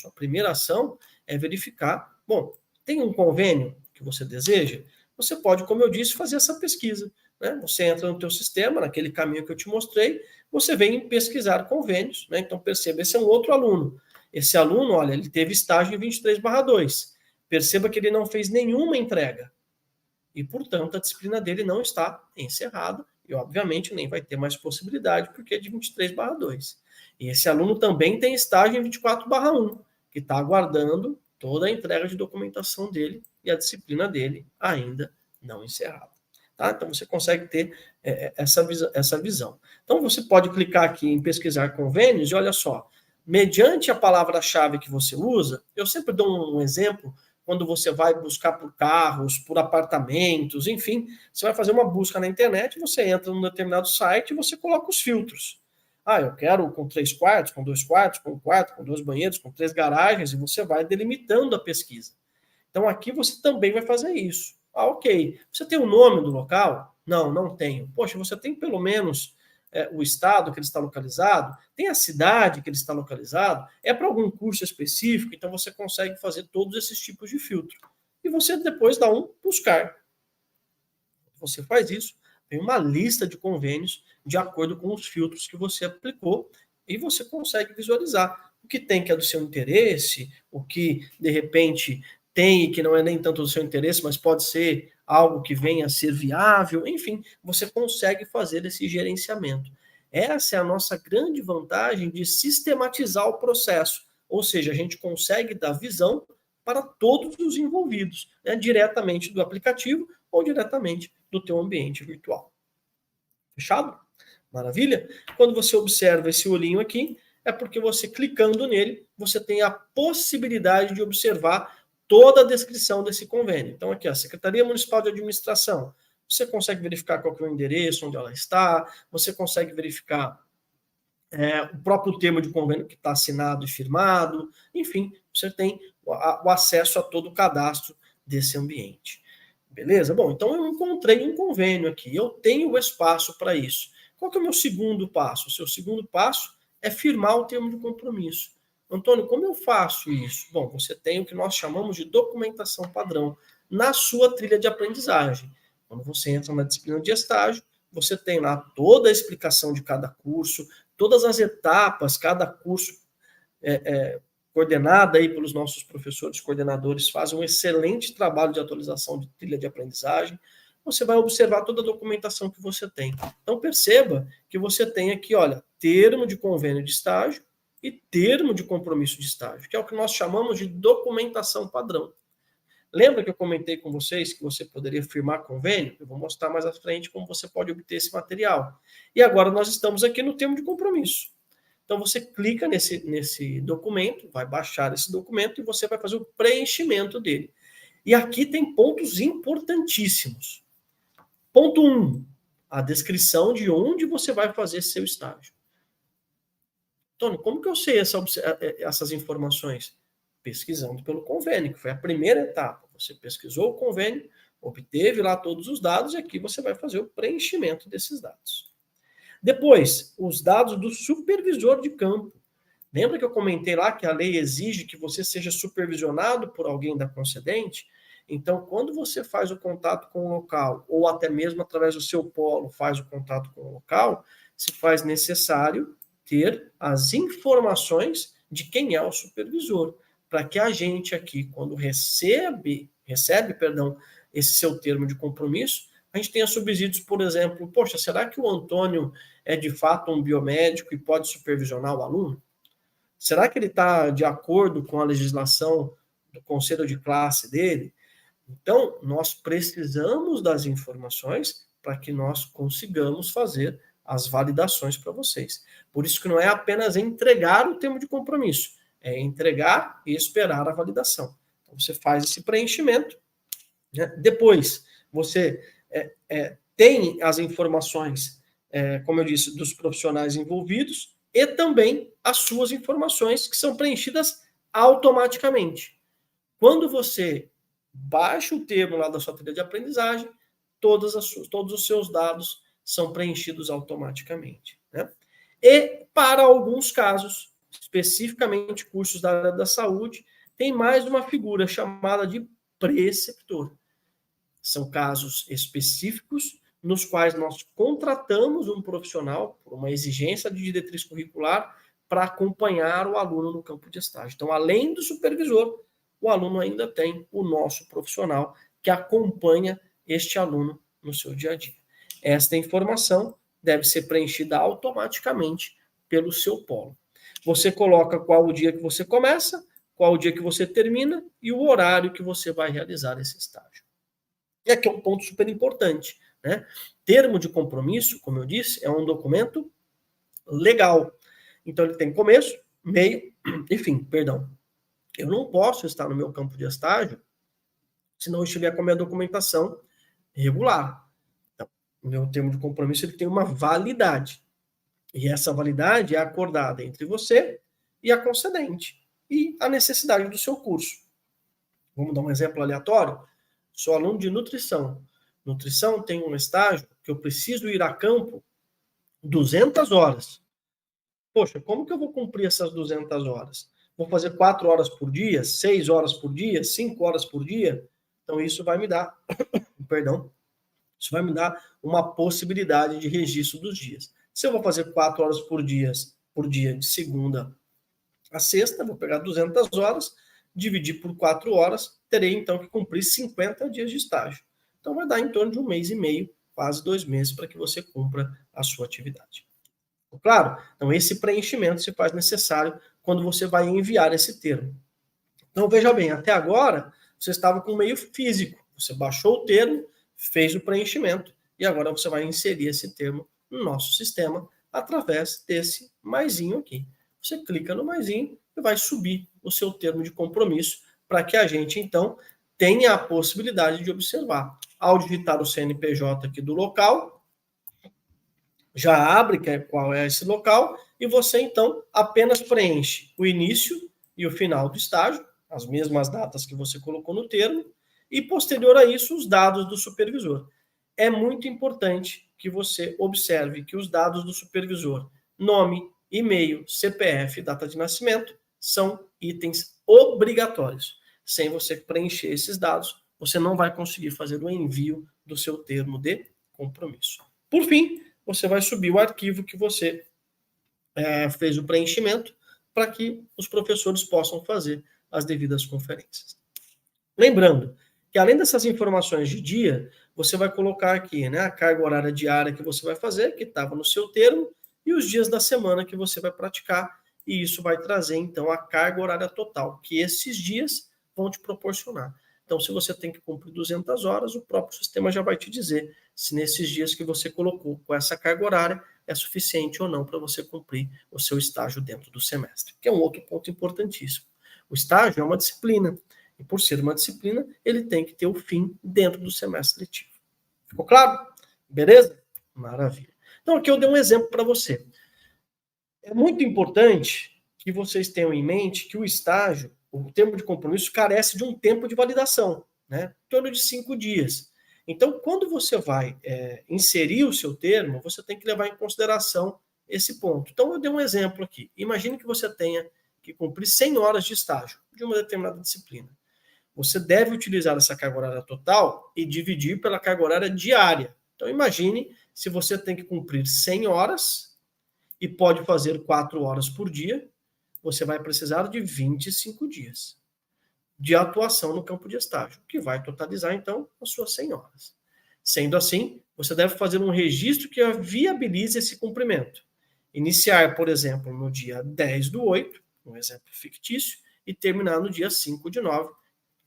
A primeira ação é verificar, bom, tem um convênio que você deseja? Você pode, como eu disse, fazer essa pesquisa. Né? Você entra no teu sistema, naquele caminho que eu te mostrei, você vem pesquisar convênios. Né? Então, perceba, esse é um outro aluno. Esse aluno, olha, ele teve estágio em 23/2. Perceba que ele não fez nenhuma entrega. E, portanto, a disciplina dele não está encerrada. E, obviamente, nem vai ter mais possibilidade, porque é de 23/2. E esse aluno também tem estágio em 24/1, que está aguardando toda a entrega de documentação dele e a disciplina dele ainda não encerrada. Tá? Então, você consegue ter essa visão. Então, você pode clicar aqui em pesquisar convênios e olha só, mediante a palavra-chave que você usa, eu sempre dou um exemplo, quando você vai buscar por carros, por apartamentos, enfim, você vai fazer uma busca na internet, você entra num determinado site e você coloca os filtros. Ah, eu quero com 3 quartos, com 2 quartos, com 1 quarto, com 2 banheiros, com 3 garagens, e você vai delimitando a pesquisa. Então, aqui você também vai fazer isso. Ah, ok. Você tem o nome do local? Não, não tenho. Poxa, você tem pelo menos o estado que ele está localizado? Tem a cidade que ele está localizado? É para algum curso específico? Então, você consegue fazer todos esses tipos de filtro. E você depois dá um buscar. Você faz isso, tem uma lista de convênios de acordo com os filtros que você aplicou e você consegue visualizar o que tem que é do seu interesse, o que, de repente, tem e que não é nem tanto do seu interesse, mas pode ser algo que venha a ser viável, enfim, você consegue fazer esse gerenciamento. Essa é a nossa grande vantagem de sistematizar o processo, ou seja, a gente consegue dar visão para todos os envolvidos, né, diretamente do aplicativo ou diretamente do teu ambiente virtual. Fechado? Maravilha? Quando você observa esse olhinho aqui, é porque você clicando nele, você tem a possibilidade de observar toda a descrição desse convênio. Então aqui, a Secretaria Municipal de Administração, você consegue verificar qual que é o endereço, onde ela está, você consegue verificar o próprio termo de convênio que está assinado e firmado, enfim, você tem o acesso a todo o cadastro desse ambiente. Beleza? Bom, então eu encontrei um convênio aqui, eu tenho o espaço para isso. Qual que é o meu segundo passo? O seu segundo passo é firmar o termo de compromisso. Antônio, como eu faço isso? Bom, você tem o que nós chamamos de documentação padrão na sua trilha de aprendizagem. Quando você entra na disciplina de estágio, você tem lá toda a explicação de cada curso, todas as etapas, cada curso coordenada aí pelos nossos professores coordenadores, fazem um excelente trabalho de atualização de trilha de aprendizagem. Você vai observar toda a documentação que você tem. Então, perceba que você tem aqui, olha, termo de convênio de estágio e termo de compromisso de estágio, que é o que nós chamamos de documentação padrão. Lembra que eu comentei com vocês que você poderia firmar convênio? Eu vou mostrar mais à frente como você pode obter esse material. E agora nós estamos aqui no termo de compromisso. Então, você clica nesse documento, vai baixar esse documento e você vai fazer o preenchimento dele. E aqui tem pontos importantíssimos. Ponto 1, a descrição de onde você vai fazer seu estágio. Antônio, como que eu sei essas informações? Pesquisando pelo convênio, que foi a primeira etapa. Você pesquisou o convênio, obteve lá todos os dados e aqui você vai fazer o preenchimento desses dados. Depois, os dados do supervisor de campo. Lembra que eu comentei lá que a lei exige que você seja supervisionado por alguém da concedente? Então, quando você faz o contato com o local, ou até mesmo através do seu polo faz o contato com o local, se faz necessário ter as informações de quem é o supervisor, para que a gente aqui, quando recebe, esse seu termo de compromisso, a gente tenha subsídios, por exemplo, poxa, será que o Antônio é de fato um biomédico e pode supervisionar o aluno? Será que ele está de acordo com a legislação do conselho de classe dele? Então, nós precisamos das informações para que nós consigamos fazer as validações para vocês. Por isso que não é apenas entregar o termo de compromisso, é entregar e esperar a validação. Então, você faz esse preenchimento, né? Depois, você tem as informações, como eu disse, dos profissionais envolvidos e também as suas informações que são preenchidas automaticamente. Quando você baixa o termo lá da sua trilha de aprendizagem, todos os seus dados são preenchidos automaticamente. Né? E, para alguns casos, especificamente cursos da área da saúde, tem mais uma figura chamada de preceptor. São casos específicos nos quais nós contratamos um profissional por uma exigência de diretriz curricular para acompanhar o aluno no campo de estágio. Então, além do supervisor, o aluno ainda tem o nosso profissional que acompanha este aluno no seu dia a dia. Esta informação deve ser preenchida automaticamente pelo seu polo. Você coloca qual o dia que você começa, qual o dia que você termina e o horário que você vai realizar esse estágio. E aqui é um ponto super importante, né? Termo de compromisso, como eu disse, é um documento legal. Então, ele tem começo, meio e fim, perdão. Eu não posso estar no meu campo de estágio se não estiver com a minha documentação regular. Então, o meu termo de compromisso ele tem uma validade. E essa validade é acordada entre você e a concedente e a necessidade do seu curso. Vamos dar um exemplo aleatório? Sou aluno de nutrição. Nutrição tem um estágio que eu preciso ir a campo 200 horas. Poxa, como que eu vou cumprir essas 200 horas? Vou fazer 4 horas por dia, 6 horas por dia, 5 horas por dia? Então isso vai me dar, perdão, isso vai me dar uma possibilidade de registro dos dias. Se eu vou fazer 4 horas por dia de segunda a sexta, vou pegar 200 horas, dividir por 4 horas, terei então que cumprir 50 dias de estágio. Então vai dar em torno de 1 mês e meio, quase 2 meses, para que você cumpra a sua atividade. Claro? Então esse preenchimento se faz necessário quando você vai enviar esse termo. Então veja bem, até agora você estava com o meio físico, você baixou o termo, fez o preenchimento e agora você vai inserir esse termo no nosso sistema através desse maisinho aqui. Você clica no maisinho e vai subir o seu termo de compromisso para que a gente, então, tenha a possibilidade de observar. Ao digitar o CNPJ aqui do local, já abre qual é esse local e você, então, apenas preenche o início e o final do estágio, as mesmas datas que você colocou no termo, e, posterior a isso, os dados do supervisor. É muito importante que você observe que os dados do supervisor, nome, e-mail, CPF, data de nascimento, são itens obrigatórios. Sem você preencher esses dados, você não vai conseguir fazer o envio do seu termo de compromisso. Por fim, você vai subir o arquivo que você fez o preenchimento para que os professores possam fazer as devidas conferências. Lembrando que além dessas informações de dia, você vai colocar aqui, né, a carga horária diária que você vai fazer, que estava no seu termo, e os dias da semana que você vai praticar, e isso vai trazer, então, a carga horária total, que esses dias vão te proporcionar. Então, se você tem que cumprir 200 horas, o próprio sistema já vai te dizer se nesses dias que você colocou com essa carga horária é suficiente ou não para você cumprir o seu estágio dentro do semestre, que é um outro ponto importantíssimo. O estágio é uma disciplina, e por ser uma disciplina, ele tem que ter o fim dentro do semestre letivo. Ficou claro? Beleza? Maravilha. Então, aqui eu dei um exemplo para você. É muito importante que vocês tenham em mente que o estágio, o termo de compromisso, carece de um tempo de validação, né? Em torno de 5 dias. Então, quando você vai inserir o seu termo, você tem que levar em consideração esse ponto. Então, eu dei um exemplo aqui. Imagine que você tenha que cumprir 100 horas de estágio de uma determinada disciplina. Você deve utilizar essa carga horária total e dividir pela carga horária diária. Então, imagine se você tem que cumprir 100 horas e pode fazer 4 horas por dia, você vai precisar de 25 dias de atuação no campo de estágio, que vai totalizar, então, as suas 100 horas. Sendo assim, você deve fazer um registro que viabilize esse cumprimento. Iniciar, por exemplo, no dia 10/8, um exemplo fictício, e terminar no dia 5/9,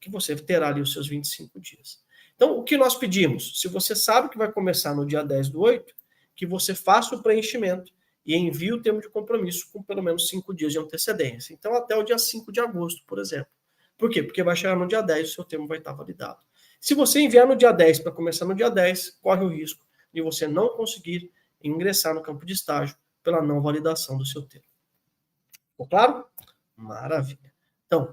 que você terá ali os seus 25 dias. Então, o que nós pedimos? Se você sabe que vai começar no dia 10/8, que você faça o preenchimento e envie o termo de compromisso com pelo menos 5 dias de antecedência. Então, até o dia 5 de agosto, por exemplo. Por quê? Porque vai chegar no dia 10 o seu termo vai estar validado. Se você enviar no dia 10 para começar no dia 10, corre o risco de você não conseguir ingressar no campo de estágio pela não validação do seu termo. Ficou claro? Maravilha. Então,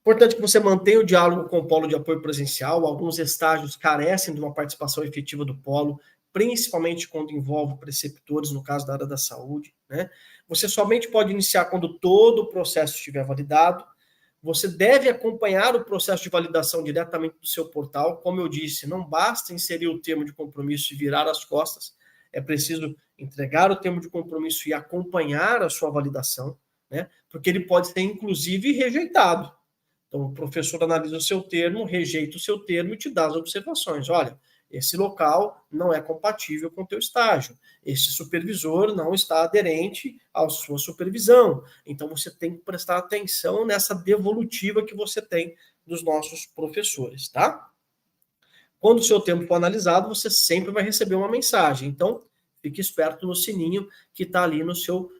importante que você mantenha o diálogo com o polo de apoio presencial. Alguns estágios carecem de uma participação efetiva do polo, principalmente quando envolve preceptores, no caso da área da saúde, né? Você somente pode iniciar quando todo o processo estiver validado. Você deve acompanhar o processo de validação diretamente do seu portal. Como eu disse, não basta inserir o termo de compromisso e virar as costas. É preciso entregar o termo de compromisso e acompanhar a sua validação, né? Porque ele pode ser, inclusive, rejeitado. Então, o professor analisa o seu termo, rejeita o seu termo e te dá as observações. Olha, esse local não é compatível com o teu estágio. Esse supervisor não está aderente à sua supervisão. Então, você tem que prestar atenção nessa devolutiva que você tem dos nossos professores, tá? Quando o seu tempo for analisado, você sempre vai receber uma mensagem. Então, fique esperto no sininho que está ali no seu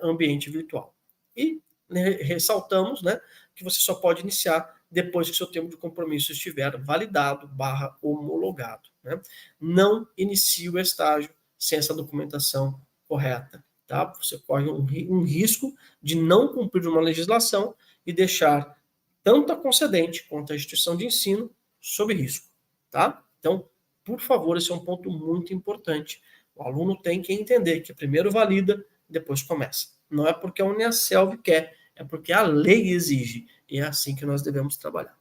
ambiente virtual. E ressaltamos, né, que você só pode iniciar depois que o seu termo de compromisso estiver validado / homologado. Né? Não inicie o estágio sem essa documentação correta. Tá? Você corre um risco de não cumprir uma legislação e deixar tanto a concedente quanto a instituição de ensino sob risco. Tá? Então, por favor, esse é um ponto muito importante. O aluno tem que entender que primeiro valida, depois começa. Não é porque a Uniaselv quer, é porque a lei exige. E é assim que nós devemos trabalhar.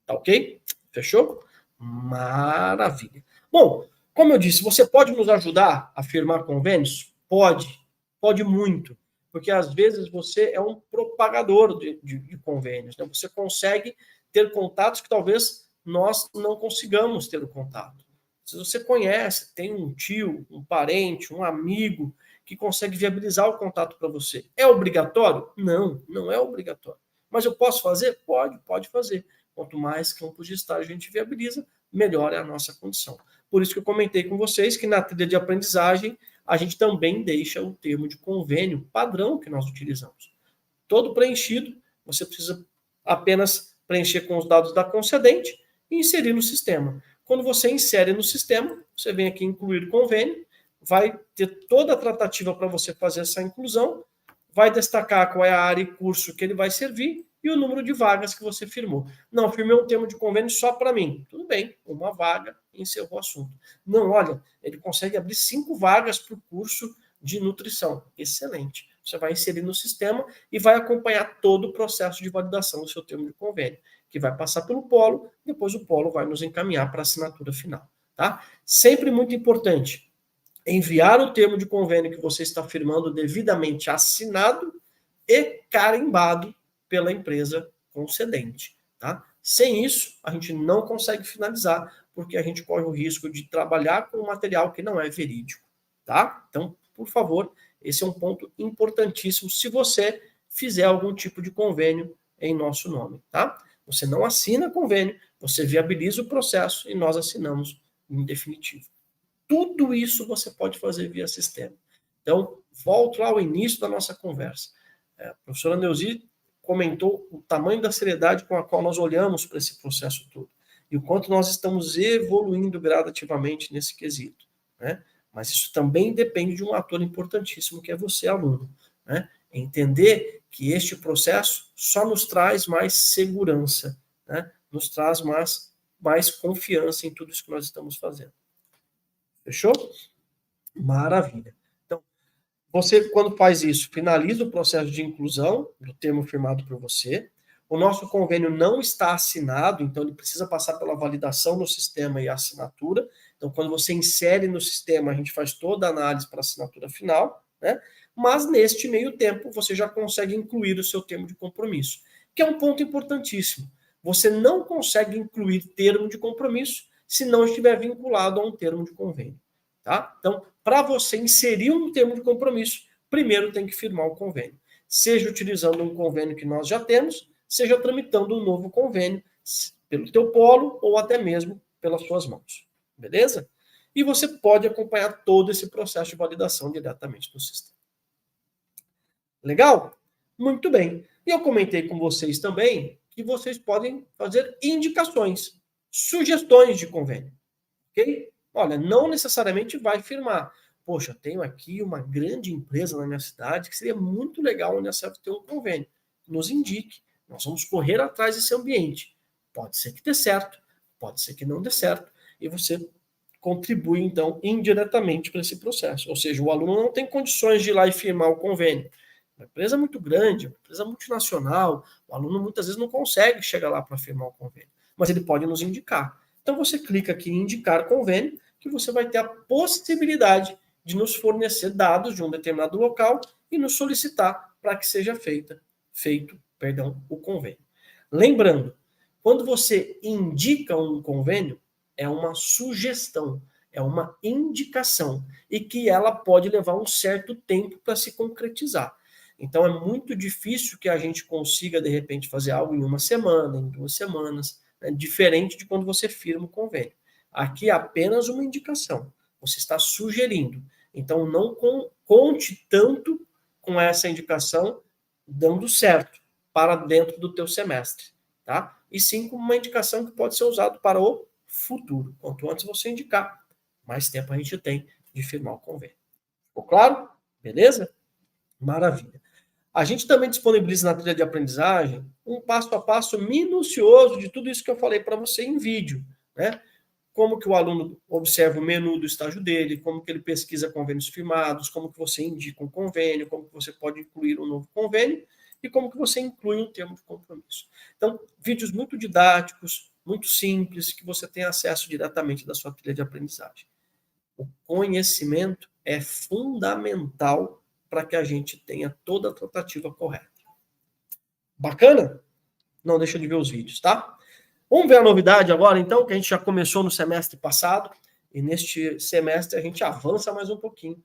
Tá ok? Fechou? Maravilha. Bom, como eu disse, você pode nos ajudar a firmar convênios? Pode. Pode muito. Porque às vezes você é um propagador de convênios. Né? Você consegue ter contatos que talvez nós não consigamos ter o contato. Se você conhece, tem um tio, um parente, um amigo que consegue viabilizar o contato para você. É obrigatório? Não, não é obrigatório. Mas eu posso fazer? Pode fazer. Quanto mais campos de estágio a gente viabiliza, melhor é a nossa condição. Por isso que eu comentei com vocês que na trilha de aprendizagem a gente também deixa o termo de convênio padrão que nós utilizamos. Todo preenchido, você precisa apenas preencher com os dados da concedente e inserir no sistema. Quando você insere no sistema, você vem aqui em incluir convênio, vai ter toda a tratativa para você fazer essa inclusão, vai destacar qual é a área e curso que ele vai servir e o número de vagas que você firmou. Não, firmei um termo de convênio só para mim. Tudo bem, uma vaga e encerrou o assunto. Não, olha, ele consegue abrir 5 vagas para o curso de nutrição. Excelente. Você vai inserir no sistema e vai acompanhar todo o processo de validação do seu termo de convênio, que vai passar pelo polo, depois o polo vai nos encaminhar para a assinatura final. Tá? Sempre muito importante, enviar o termo de convênio que você está firmando devidamente assinado e carimbado pela empresa concedente. Tá? Sem isso, a gente não consegue finalizar, porque a gente corre o risco de trabalhar com um material que não é verídico. Tá? Então, por favor, esse é um ponto importantíssimo se você fizer algum tipo de convênio em nosso nome. Tá? Você não assina convênio, você viabiliza o processo e nós assinamos em definitivo. Tudo isso você pode fazer via sistema. Então, volto lá ao início da nossa conversa. A professora Neuzi comentou o tamanho da seriedade com a qual nós olhamos para esse processo todo e o quanto nós estamos evoluindo gradativamente nesse quesito. Né? Mas isso também depende de um ator importantíssimo, que é você, aluno. Né? Entender que este processo só nos traz mais segurança, né? Nos traz mais confiança em tudo isso que nós estamos fazendo. Fechou? Maravilha. Então, você, quando faz isso, finaliza o processo de inclusão do termo firmado por você. O nosso convênio não está assinado, então ele precisa passar pela validação no sistema e a assinatura. Então, quando você insere no sistema, a gente faz toda a análise para a assinatura final, né? Mas, neste meio tempo, você já consegue incluir o seu termo de compromisso, que é um ponto importantíssimo. Você não consegue incluir termo de compromisso se não estiver vinculado a um termo de convênio. Tá? Então, para você inserir um termo de compromisso, primeiro tem que firmar o convênio. Seja utilizando um convênio que nós já temos, seja tramitando um novo convênio pelo teu polo ou até mesmo pelas suas mãos. Beleza? E você pode acompanhar todo esse processo de validação diretamente no sistema. Legal? Muito bem. E eu comentei com vocês também que vocês podem fazer indicações, sugestões de convênio. Ok? Olha, não necessariamente vai firmar. Poxa, eu tenho aqui uma grande empresa na minha cidade que seria muito legal onde a CEP ter um convênio. Nos indique. Nós vamos correr atrás desse ambiente. Pode ser que dê certo, pode ser que não dê certo. E você contribui, então, indiretamente para esse processo. Ou seja, o aluno não tem condições de ir lá e firmar o convênio. Uma empresa muito grande, uma empresa multinacional, o aluno muitas vezes não consegue chegar lá para firmar o convênio, mas ele pode nos indicar. Então você clica aqui em indicar convênio, que você vai ter a possibilidade de nos fornecer dados de um determinado local e nos solicitar para que seja feito o convênio. Lembrando, quando você indica um convênio, é uma sugestão, é uma indicação, e que ela pode levar um certo tempo para se concretizar. Então é muito difícil que a gente consiga, de repente, fazer algo em uma semana, em 2 semanas, né? Diferente de quando você firma o convênio. Aqui é apenas uma indicação, você está sugerindo. Então não conte tanto com essa indicação dando certo para dentro do teu semestre, tá? E sim como uma indicação que pode ser usada para o futuro. Quanto antes você indicar, mais tempo a gente tem de firmar o convênio. Ficou claro? Beleza? Maravilha. A gente também disponibiliza na trilha de aprendizagem um passo a passo minucioso de tudo isso que eu falei para você em vídeo, né? Como que o aluno observa o menu do estágio dele, como que ele pesquisa convênios firmados, como que você indica um convênio, como que você pode incluir um novo convênio e como que você inclui um termo de compromisso. Então, vídeos muito didáticos, muito simples, que você tem acesso diretamente da sua trilha de aprendizagem. O conhecimento é fundamental para que a gente tenha toda a tratativa correta. Bacana? Não deixa de ver os vídeos, tá? Vamos ver a novidade agora, então, que a gente já começou no semestre passado, e neste semestre a gente avança mais um pouquinho,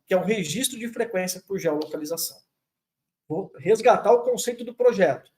que é o registro de frequência por geolocalização. Vou resgatar o conceito do projeto.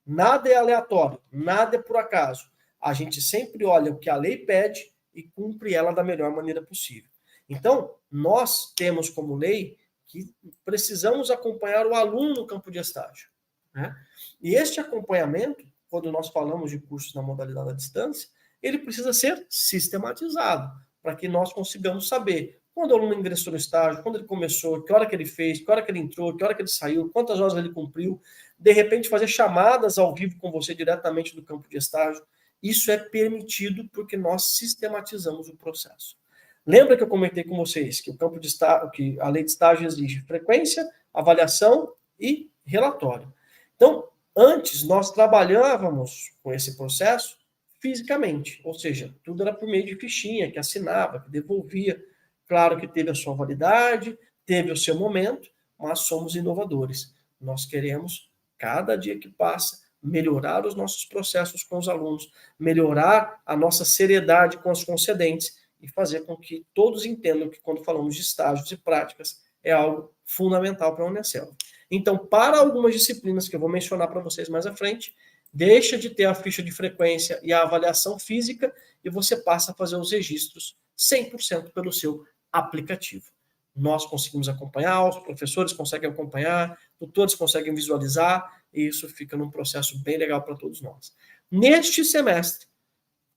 Nada é aleatório, nada é por acaso. A gente sempre olha o que a lei pede e cumpre ela da melhor maneira possível. Então, nós temos como lei que precisamos acompanhar o aluno no campo de estágio, né? E este acompanhamento, quando nós falamos de cursos na modalidade à distância, ele precisa ser sistematizado, para que nós consigamos saber quando o aluno ingressou no estágio, quando ele começou, que hora que ele fez, que hora que ele entrou, que hora que ele saiu, quantas horas ele cumpriu, de repente fazer chamadas ao vivo com você diretamente do campo de estágio. Isso é permitido porque nós sistematizamos o processo. Lembra que eu comentei com vocês que o campo de estágio, que a lei de estágio exige frequência, avaliação e relatório. Então, antes nós trabalhávamos com esse processo fisicamente, ou seja, tudo era por meio de fichinha, que assinava, que devolvia. Claro que teve a sua validade, teve o seu momento, mas somos inovadores. Nós queremos, cada dia que passa, melhorar os nossos processos com os alunos, melhorar a nossa seriedade com os concedentes e fazer com que todos entendam que quando falamos de estágios e práticas é algo fundamental para a Unicelv. Então, para algumas disciplinas que eu vou mencionar para vocês mais à frente, deixa de ter a ficha de frequência e a avaliação física e você passa a fazer os registros 100% pelo seu aplicativo. Nós conseguimos acompanhar, os professores conseguem acompanhar, tutores conseguem visualizar, e isso fica num processo bem legal para todos nós. Neste semestre,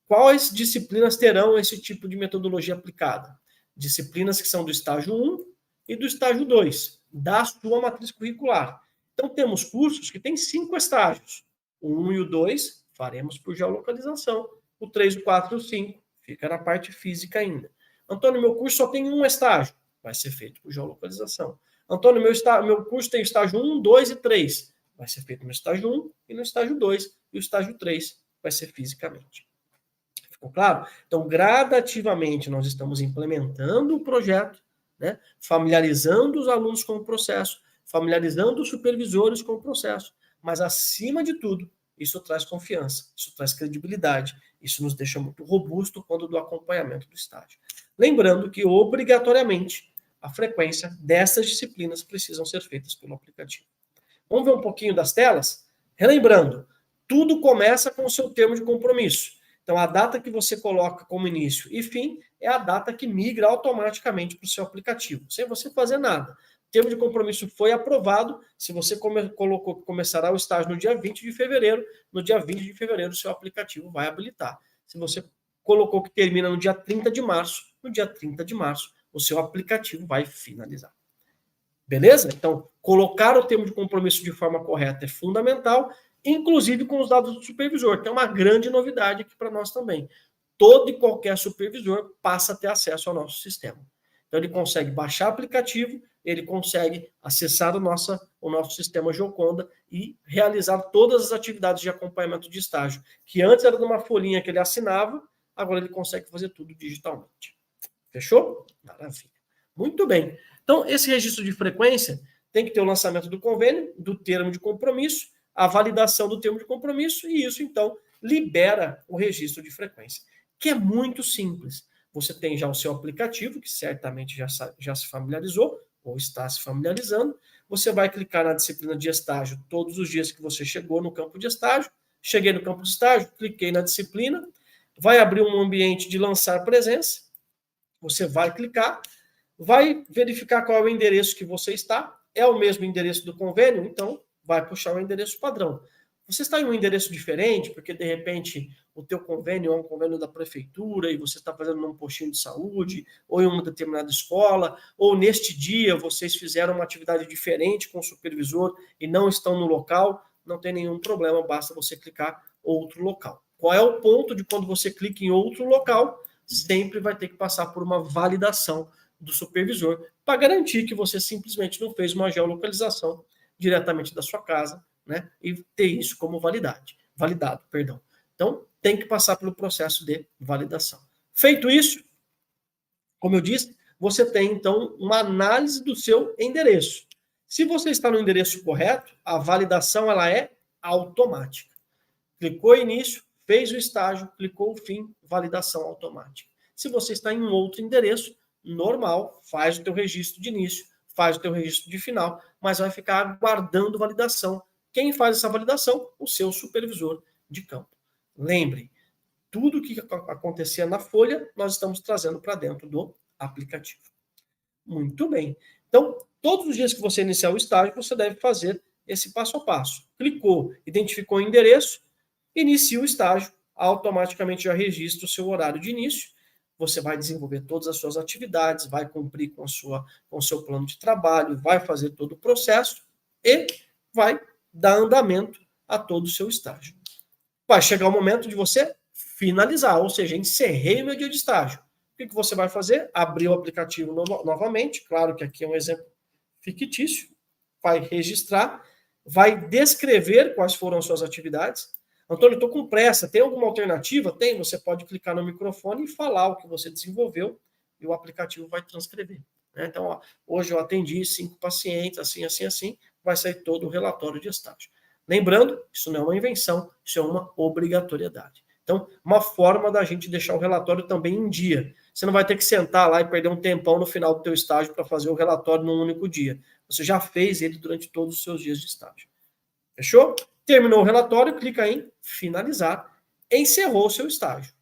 quais disciplinas terão esse tipo de metodologia aplicada? Disciplinas que são do estágio 1 e do estágio 2, da sua matriz curricular. Então, temos cursos que têm 5 estágios. O 1 e o 2 faremos por geolocalização. O 3, o 4 e o 5 fica na parte física ainda. Antônio, meu curso só tem um estágio. Vai ser feito por geolocalização. Antônio, meu curso tem estágio 1, 2 e 3. Vai ser feito no estágio 1 e no estágio 2. E o estágio 3 vai ser fisicamente. Ficou claro? Então, gradativamente, nós estamos implementando o projeto, né? Familiarizando os alunos com o processo, familiarizando os supervisores com o processo. Mas, acima de tudo, isso traz confiança, isso traz credibilidade, isso nos deixa muito robusto quando do acompanhamento do estágio. Lembrando que, obrigatoriamente, a frequência dessas disciplinas precisam ser feitas pelo aplicativo. Vamos ver um pouquinho das telas? Relembrando, tudo começa com o seu termo de compromisso. Então, a data que você coloca como início e fim é a data que migra automaticamente para o seu aplicativo, sem você fazer nada. O termo de compromisso foi aprovado. Se você colocou que começará o estágio no dia 20 de fevereiro, no dia 20 de fevereiro o seu aplicativo vai habilitar. Se você colocou que termina no dia 30 de março, no dia 30 de março o seu aplicativo vai finalizar. Beleza? Então, colocar o termo de compromisso de forma correta é fundamental, inclusive com os dados do supervisor, que é uma grande novidade aqui para nós também. todo e qualquer supervisor passa a ter acesso ao nosso sistema. Então, ele consegue baixar o aplicativo, ele consegue acessar o nosso sistema Gioconda e realizar todas as atividades de acompanhamento de estágio, que antes era numa folhinha que ele assinava, agora ele consegue fazer tudo digitalmente. Fechou? Maravilha. Muito bem. Então, esse registro de frequência tem que ter o lançamento do convênio, do termo de compromisso, a validação do termo de compromisso, e isso, então, libera o registro de frequência, que é muito simples. Você tem já o seu aplicativo, que certamente já se familiarizou, ou está se familiarizando. Você vai clicar na disciplina de estágio todos os dias que você chegou no campo de estágio. Cheguei no campo de estágio, cliquei na disciplina, vai abrir um ambiente de lançar presença. Você vai clicar, vai verificar qual é o endereço que você está. É o mesmo endereço do convênio, então vai puxar o endereço padrão. Você está em um endereço diferente, porque de repente o teu convênio é um convênio da prefeitura e você está fazendo num postinho de saúde, ou em uma determinada escola, ou neste dia vocês fizeram uma atividade diferente com o supervisor e não estão no local, não tem nenhum problema, basta você clicar outro local. Qual é o ponto de quando você clica em outro local? Sempre vai ter que passar por uma validação do supervisor para garantir que você simplesmente não fez uma geolocalização diretamente da sua casa, né, e ter isso como validado, perdão. Então, tem que passar pelo processo de validação. Feito isso, como eu disse, você tem, então, uma análise do seu endereço. Se você está no endereço correto, a validação ela é automática. Clicou início, fez o estágio, clicou o fim, validação automática. Se você está em um outro endereço, normal, faz o teu registro de início, faz o teu registro de final, mas vai ficar aguardando validação. Quem faz essa validação? O seu supervisor de campo. Lembre, tudo que acontecia na folha, nós estamos trazendo para dentro do aplicativo. Muito bem. Então, todos os dias que você iniciar o estágio, você deve fazer esse passo a passo. Clicou, identificou o endereço, inicia o estágio, automaticamente já registra o seu horário de início. Você vai desenvolver todas as suas atividades, vai cumprir com o seu plano de trabalho, vai fazer todo o processo e vai dar andamento a todo o seu estágio. Vai chegar o momento de você finalizar, ou seja, encerrei o meu dia de estágio. O que você vai fazer? Abrir o aplicativo novamente, claro que aqui é um exemplo fictício, vai registrar, vai descrever quais foram as suas atividades. Antônio, estou com pressa, tem alguma alternativa? Tem, você pode clicar no microfone e falar o que você desenvolveu e o aplicativo vai transcrever. Então, ó, hoje eu atendi 5 pacientes, assim, vai sair todo o relatório de estágio. Lembrando, isso não é uma invenção, isso é uma obrigatoriedade. Então, uma forma da gente deixar o relatório também em dia. Você não vai ter que sentar lá e perder um tempão no final do teu estágio para fazer o relatório num único dia. Você já fez ele durante todos os seus dias de estágio. Fechou? Terminou o relatório, clica em finalizar, encerrou o seu estágio.